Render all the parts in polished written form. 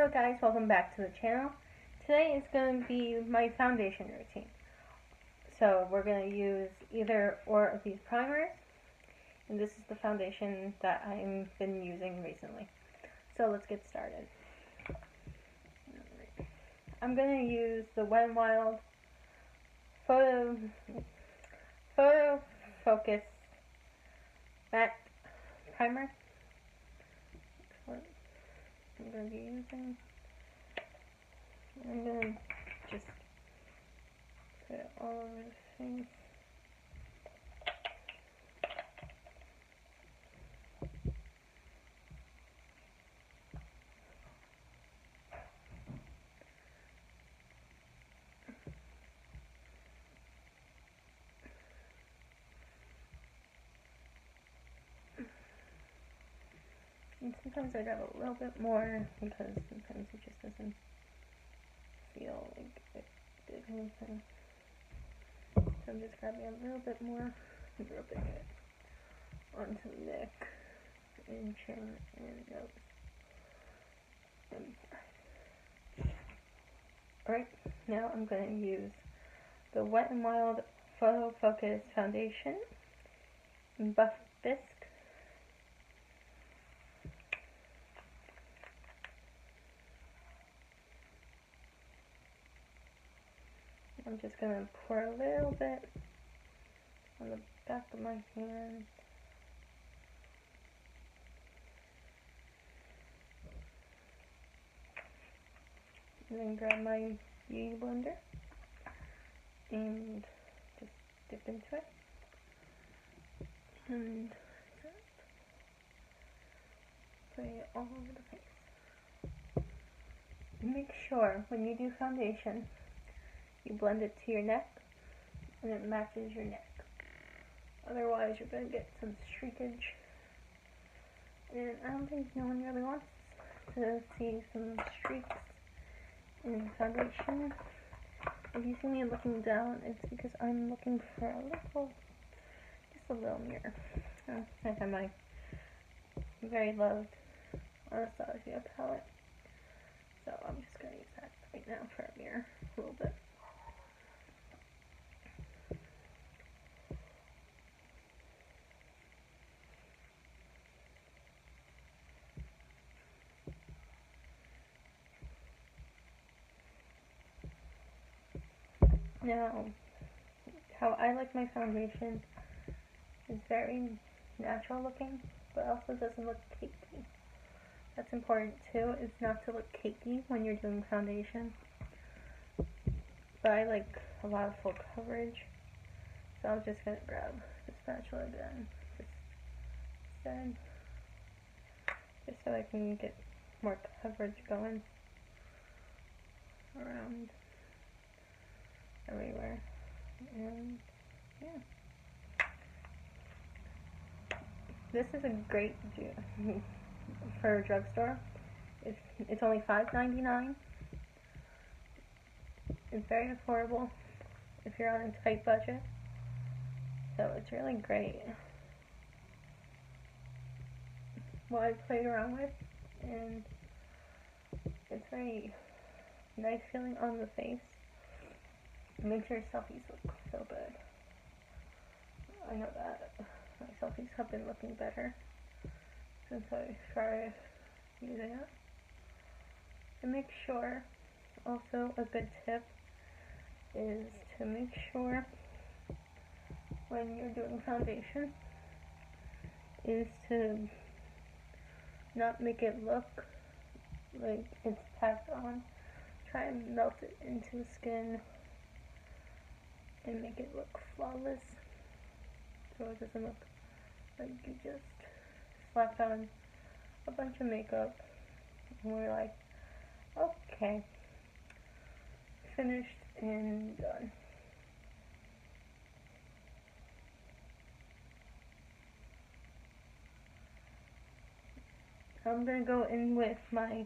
Hello guys, welcome back to the channel. Today is going to be my foundation routine. So we're going to use either or of these primers, and this is the foundation that I've been using recently. So let's get started. I'm going to use the Wet n Wild Photo Focus Matte Primer. I'm going to be using. I'm going to just put it all over the face. And sometimes I grab a little bit more because sometimes it just doesn't feel like it did anything. So I'm just grabbing a little bit more and rubbing it onto the neck and chin and nose. Alright, now I'm going to use the Wet n Wild Photo Focus Foundation in Buff Bisque. I'm just going to pour a little bit on the back of my hand. And then grab my beauty blender and just dip into it. And put it all over the face. Make sure when you do foundation, you blend it to your neck and it matches your neck. Otherwise you're going to get some streakage, and I don't think no one really wants to see some streaks in foundation. If you see me looking down, it's because I'm looking for just a little mirror. I have my very loved Anastasia palette, so I'm just going to use that right now for a mirror a little bit. Now, how I like my foundation is very natural looking, but also doesn't look cakey. That's important too, is not to look cakey when you're doing foundation. But I like a lot of full coverage, so I'm just going to grab the spatula again, just so I can get more coverage going around everywhere. And yeah, this is a great for a drugstore. It's only $5.99. It's very affordable if you're on a tight budget, so it's really great. What I played around with, and it's very nice feeling on the face. It makes your selfies look so good. I know that my selfies have been looking better since I started using it. And make sure, also a good tip is to make sure when you're doing foundation is to not make it look like it's packed on. Try and melt it into the skin and make it look flawless, so it doesn't look like you just slapped on a bunch of makeup and we're like, okay, finished and done. I'm going to go in with my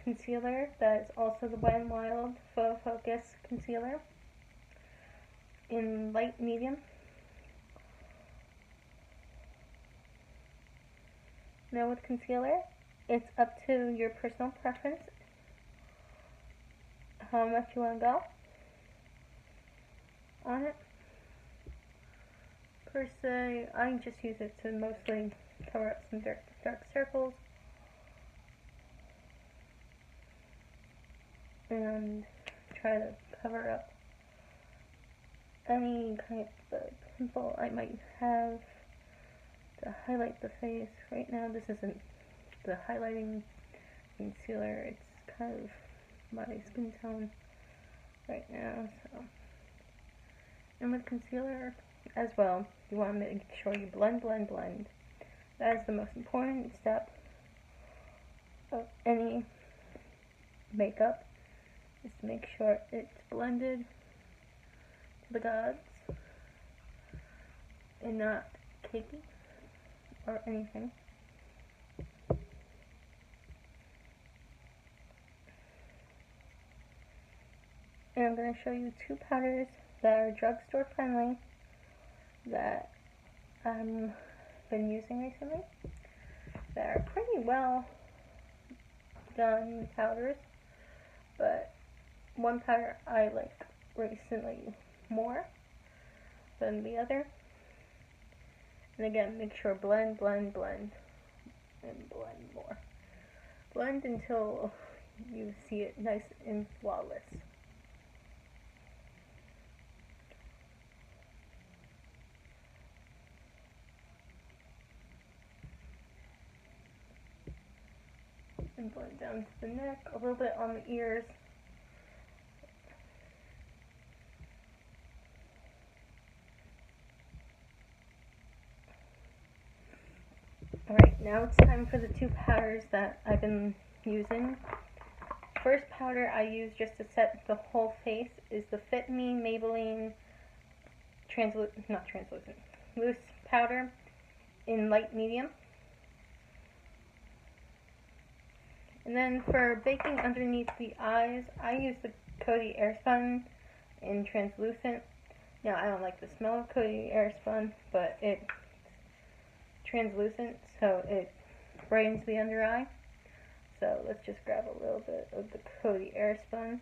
concealer that is also the Wet n Wild Photo Focus Concealer in light medium. Now with concealer, It's up to your personal preference how much you want to go on it. Per se, I just use it to mostly cover up some dark circles and try to cover up any kind of pimple I might have to highlight the face. Right now this isn't the highlighting concealer, it's kind of my skin tone right now, so. And with concealer as well, you want to make sure you blend. That is the most important step of any makeup, is to make sure it's blended to the gods and not cakey or anything. And I'm going to show you two powders that are drugstore friendly that I've been using recently, that are pretty well done powders, but one powder I like recently more than the other. And again, make sure blend, and blend more. Blend until you see it nice and flawless. And blend down to the neck, a little bit on the ears. Alright, now it's time for the two powders that I've been using. First powder I use just to set the whole face is the Fit Me Maybelline loose powder in light medium. And then for baking underneath the eyes, I use the Coty Airspun in translucent. Now, I don't like the smell of Coty Airspun, but it's translucent, so it brightens the under eye. So let's just grab a little bit of the Coty Airspun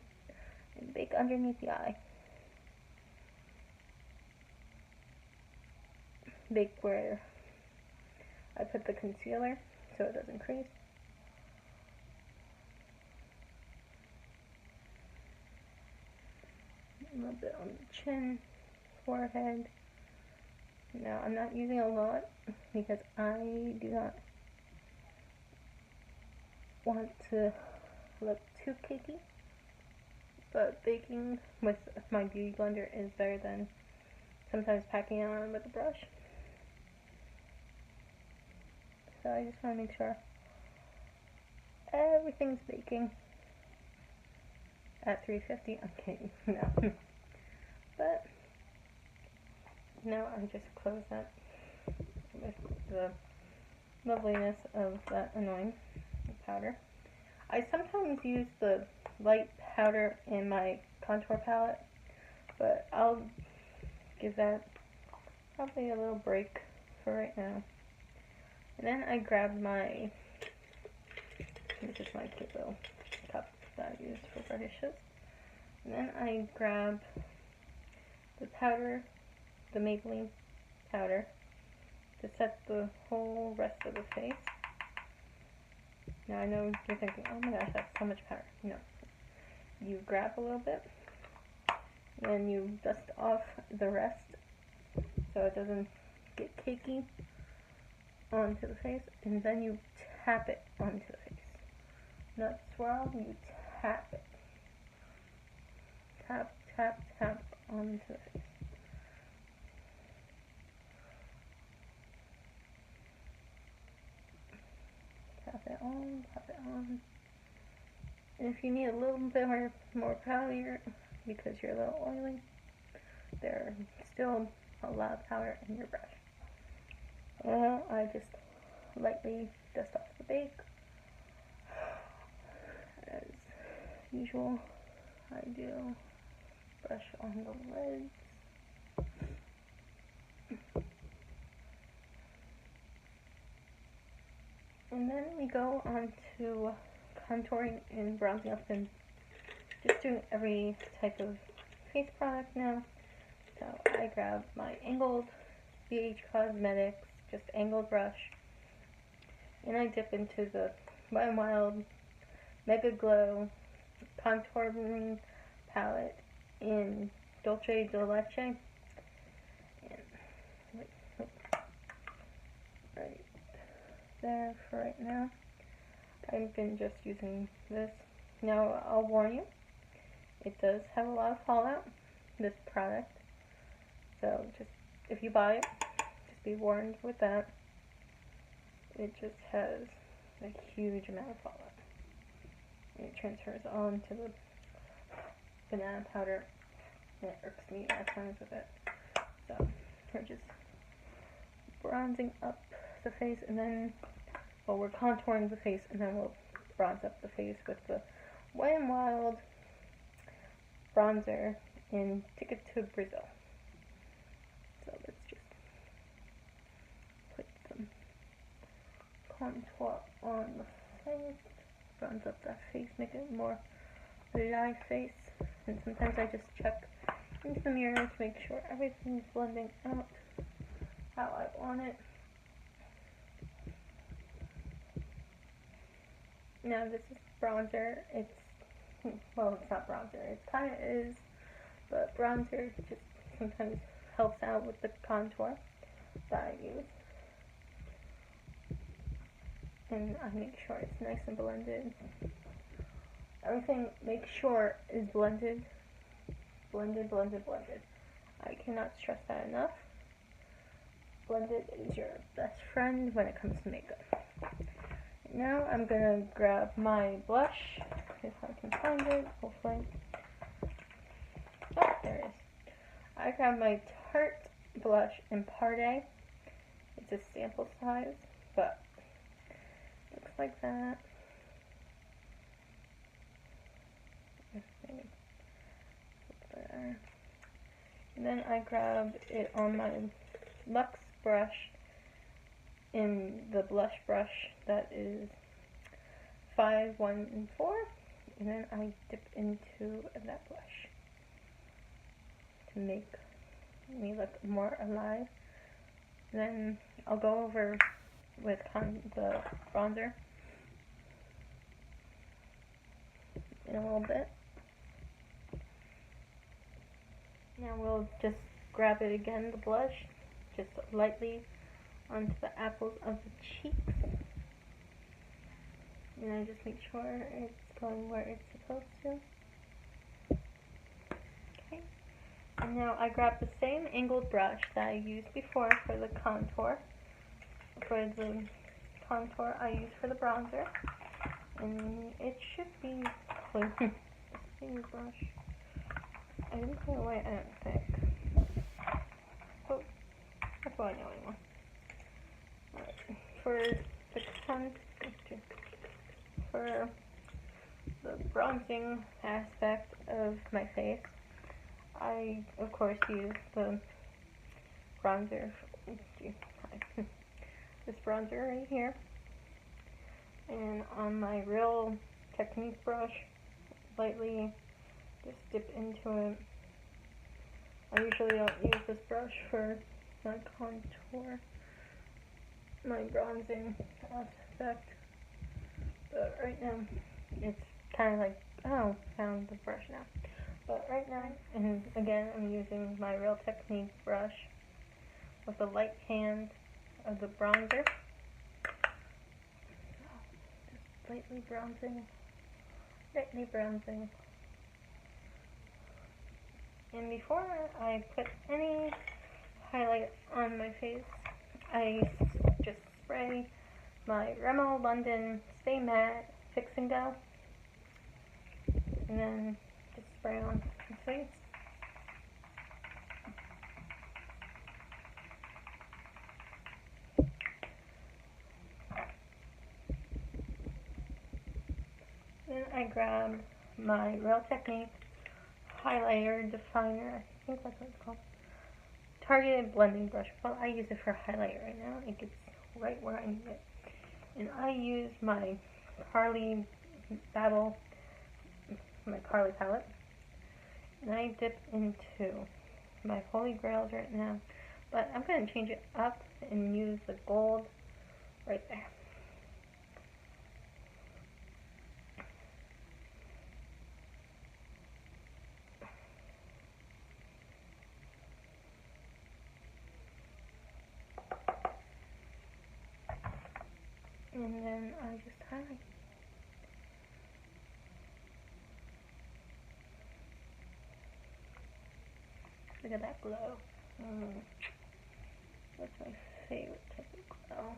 and bake underneath the eye. Bake where I put the concealer so it doesn't crease. A little bit on the chin, forehead. Now, I'm not using a lot because I do not want to look too cakey, but baking with my beauty blender is better than sometimes packing it on with a brush. So I just want to make sure everything's baking at 350. I'm kidding, no. But now I just close that with the loveliness of that annoying powder. I sometimes use the light powder in my contour palette, but I'll give that probably a little break for right now. And then I grabbed my, this is my cute little cup that I use for brushes. And then I grab the powder, the Maybelline powder, to set the whole rest of the face. Now I know you're thinking, oh my gosh, that's so much powder. No. You grab a little bit, then you dust off the rest so it doesn't get cakey onto the face, and then you tap it onto the face. Not swirl, you tap it. Tap, tap, tap onto the face. Tap it on, tap it on. And if you need a little bit more powder because you're a little oily, there's still a lot of powder in your brush. Well, I just lightly dust off the bake. As usual, I do brush on the lids. And then recently go on to contouring and bronzing up and just doing every type of face product now. So I grab my angled BH Cosmetics, just angled brush, and I dip into the Wet n Wild Mega Glow contouring palette in Dolce de Leche. And right there for right now. I've been just using this. Now I'll warn you, it does have a lot of fallout, this product. So just, if you buy it, just be warned with that. It just has a huge amount of fallout. And it transfers on to the banana powder, and it irks me at times with it. So we're just bronzing up the face, and then, well, we're contouring the face, and then we'll bronze up the face with the Wet n Wild bronzer in Ticket to Brazil. So let's just put some contour on the face, bronze up that face, make it more live face. And sometimes I just check into the mirror to make sure everything's blending out how I want it. Now this is bronzer. It's, well, it's not bronzer. It kind of is, but bronzer just sometimes helps out with the contour that I use. And I make sure it's nice and blended. Everything, make sure, is blended. Blended, blended, blended. I cannot stress that enough. Blended is your best friend when it comes to makeup. Now I'm gonna grab my blush, if I can find it, hopefully. Oh, there it is. I grab my Tarte blush in Party. It's a sample size, but it looks like that. There. And then I grabbed it on my Luxe brush in the blush brush that is 514, and then I dip into that blush to make me look more alive. Then I'll go over with the bronzer in a little bit. Now we'll just grab it again, the blush, just lightly onto the apples of the cheeks. And I just make sure it's going where it's supposed to. Okay. And now I grab the same angled brush that I used before for the contour. For the contour I use for the bronzer. And it should be clean. The same brush. I didn't put it away, I don't think. Oh, that's all I know anymore. Alright, for the bronzing aspect of my face, I of course use the bronzer, this bronzer right here, and on my Real Technique brush, lightly just dip into it. I usually don't use this brush for my contour, my bronzing aspect, but right now it's kind of like, oh, found the brush now. But right now, and again, I'm using my Real Technique brush with the light hand of the bronzer. Just lightly bronzing, lightly bronzing. And before I put any highlight on my face, I just spray my Rimmel London Stay Matte Fix and Go, and then just spray on the face. Then I grab my Real Technique highlighter definer, I think that's what it's called, targeted blending brush. Well, I use it for highlight right now. It gets right where I need it. And I use my Carly Battle, my Carly palette, and I dip into my Holy Grails right now, but I'm going to change it up and use the gold right there. And then I just highlight. Look at that glow. That's my favorite type of glow.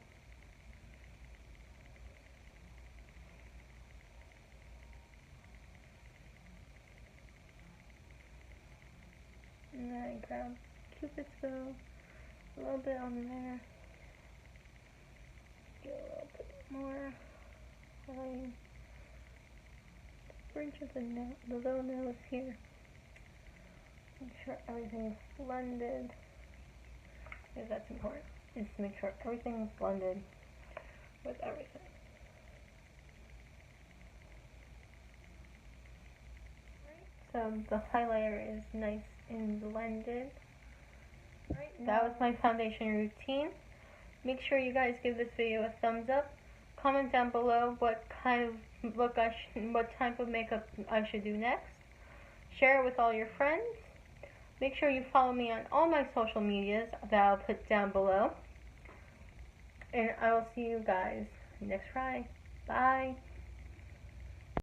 And then I grab Cupid's bow, a little bit on there. Get a little bit more. Highlighting the bridge of the little nose here. Make sure everything's blended. Because that's important. Is to make sure everything's blended with everything. So the highlighter is nice and blended. That was my foundation routine. Make sure you guys give this video a thumbs up. Comment down below what kind of look what type of makeup I should do next. Share it with all your friends. Make sure you follow me on all my social medias that I'll put down below. And I will see you guys next Friday. Bye.